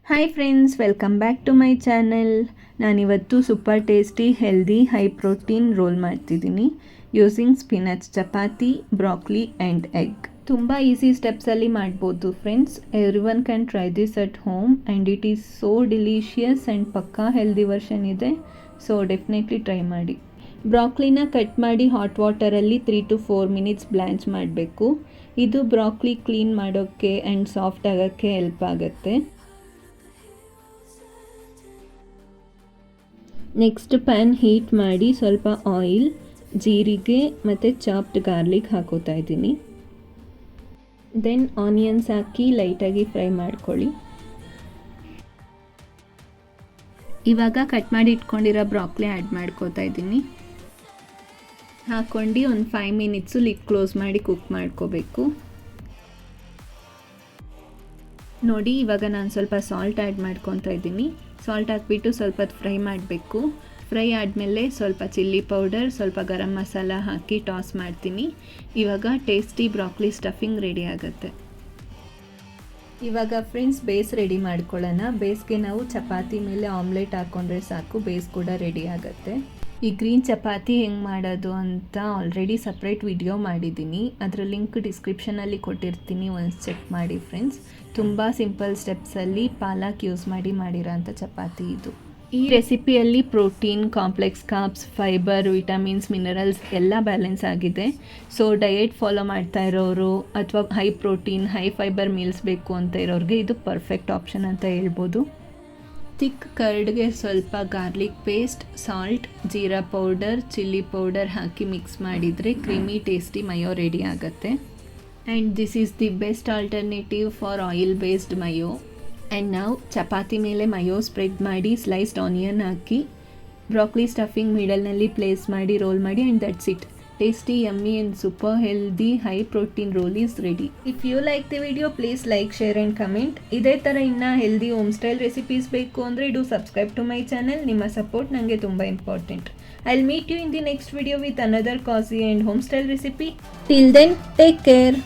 Hi friends, welcome back to my channel. ನಾನಿವತ್ತು super tasty healthy high protein roll ಮಾಡ್ತಿದ್ದೀನಿ using spinach chapati, broccoli and egg. ತುಂಬ easy ಸ್ಟೆಪ್ಸಲ್ಲಿ ಮಾಡ್ಬೋದು friends. Everyone can try this at home and it is so delicious and ಪಕ್ಕಾ healthy version ಇದೆ. So definitely try ಮಾಡಿ. ಬ್ರಾಕ್ಲಿನ cut ಮಾಡಿ hot ವಾಟರಲ್ಲಿ 3 to 4 ಮಿನಿಟ್ಸ್ ಬ್ಲ್ಯಾಂಚ್ ಮಾಡಬೇಕು. ಇದು ಬ್ರಾಕ್ಲಿ ಕ್ಲೀನ್ ಮಾಡೋಕ್ಕೆ ಆ್ಯಂಡ್ ಸಾಫ್ಟ್ ಆಗೋಕ್ಕೆ ಹೆಲ್ಪ್ ಆಗುತ್ತೆ. ನೆಕ್ಸ್ಟ್ ಪ್ಯಾನ್ ಹೀಟ್ ಮಾಡಿ ಸ್ವಲ್ಪ ಆಯಿಲ್, ಜೀರಿಗೆ ಮತ್ತು ಚಾಪ್ಡ್ ಗಾರ್ಲಿಕ್ ಹಾಕೋತಾ ಇದ್ದೀನಿ. ದೆನ್ ಆನಿಯನ್ಸ್ ಹಾಕಿ ಲೈಟಾಗಿ ಫ್ರೈ ಮಾಡ್ಕೊಳ್ಳಿ. ಇವಾಗ ಕಟ್ ಮಾಡಿ ಇಟ್ಕೊಂಡಿರೋ ಬ್ರಾಕ್ಲಿ ಆ್ಯಡ್ ಮಾಡ್ಕೋತಾ ಇದ್ದೀನಿ. ಹಾಕ್ಕೊಂಡು ಒಂದು 5 ಮಿನಿಟ್ಸು ಲಿಡ್ ಕ್ಲೋಸ್ ಮಾಡಿ ಕುಕ್ ಮಾಡ್ಕೋಬೇಕು. ನೋಡಿ, ಇವಾಗ ನಾನು ಸ್ವಲ್ಪ ಸಾಲ್ಟ್ ಆ್ಯಡ್ ಮಾಡ್ಕೊತಾ ಇದ್ದೀನಿ. ಸಾಲ್ಟ್ ಹಾಕ್ಬಿಟ್ಟು ಸ್ವಲ್ಪ ಫ್ರೈ ಮಾಡಬೇಕು. ಫ್ರೈ ಆದಮೇಲೆ ಸ್ವಲ್ಪ ಚಿಲ್ಲಿ ಪೌಡರ್, ಸ್ವಲ್ಪ ಗರಂ ಮಸಾಲ ಹಾಕಿ ಟಾಸ್ ಮಾಡ್ತೀನಿ. ಇವಾಗ ಟೇಸ್ಟಿ ಬ್ರಾಕ್ಲಿ ಸ್ಟಫಿಂಗ್ ರೆಡಿ ಆಗುತ್ತೆ. ಇವಾಗ ಫ್ರೆಂಡ್ಸ್ ಬೇಸ್ ರೆಡಿ ಮಾಡ್ಕೊಳ್ಳೋಣ. ಬೇಸ್ಗೆ ನಾವು ಚಪಾತಿ ಮೇಲೆ ಆಮ್ಲೆಟ್ ಹಾಕ್ಕೊಂಡ್ರೆ ಸಾಕು, ಬೇಸ್ ಕೂಡ ರೆಡಿ ಆಗುತ್ತೆ. ಈ ಗ್ರೀನ್ ಚಪಾತಿ ಹೆಂಗೆ ಮಾಡೋದು ಅಂತ ಆಲ್ರೆಡಿ ಸಪ್ರೇಟ್ ವಿಡಿಯೋ ಮಾಡಿದ್ದೀನಿ. ಅದರ ಲಿಂಕ್ ಡಿಸ್ಕ್ರಿಪ್ಷನಲ್ಲಿ ಕೊಟ್ಟಿರ್ತೀನಿ, ಒಂದು ಚೆಕ್ ಮಾಡಿ ಫ್ರೆಂಡ್ಸ್. ತುಂಬ ಸಿಂಪಲ್ ಸ್ಟೆಪ್ಸಲ್ಲಿ ಪಾಲಕ್ ಯೂಸ್ ಮಾಡಿ ಮಾಡಿರೋಂಥ ಚಪಾತಿ ಇದು. ಈ ರೆಸಿಪಿಯಲ್ಲಿ protein, complex carbs, fibre, vitamins, minerals ಎಲ್ಲ ಬ್ಯಾಲೆನ್ಸ್ ಆಗಿದೆ. ಸೊ ಡಯೆಟ್ ಫಾಲೋ ಮಾಡ್ತಾ ಇರೋರು ಅಥವಾ high protein, high fibre meals ಬೇಕು ಅಂತ ಇರೋರಿಗೆ ಇದು ಪರ್ಫೆಕ್ಟ್ ಆಪ್ಷನ್ ಅಂತ ಹೇಳ್ಬೋದು. ಥಿಕ್ ಕರ್ಡ್ಗೆ ಸ್ವಲ್ಪ garlic paste, salt, jeera powder, chilli powder ಹಾಕಿ ಮಿಕ್ಸ್ ಮಾಡಿದರೆ ಕ್ರೀಮಿ ಟೇಸ್ಟಿ ಮಯೋ ರೆಡಿ ಆಗುತ್ತೆ. And this is the best alternative for oil based mayo. And ನಾವು ಚಪಾತಿ ಮೇಲೆ ಮಯೋ ಸ್ಪ್ರೆಡ್ ಮಾಡಿ ಸ್ಲೈಸ್ಡ್ ಆನಿಯನ್ ಹಾಕಿ ಬ್ರಾಕ್ಲಿ ಸ್ಟಫಿಂಗ್ ಮಿಡಲ್ನಲ್ಲಿ ಪ್ಲೇಸ್ ಮಾಡಿ ರೋಲ್ ಮಾಡಿ, and that's it. Tasty, yummy and super healthy high protein roll is ready. If you like the video please like, share and comment. ಇದೇ ಥರ ಇನ್ನೂ healthy home style recipes ಬೇಕು ಅಂದರೆ do subscribe to my channel. ನಿಮ್ಮ support ನನಗೆ ತುಂಬ important. I will meet you in the next video with another ಕಾಸಿ and home style recipe. Till then, take care.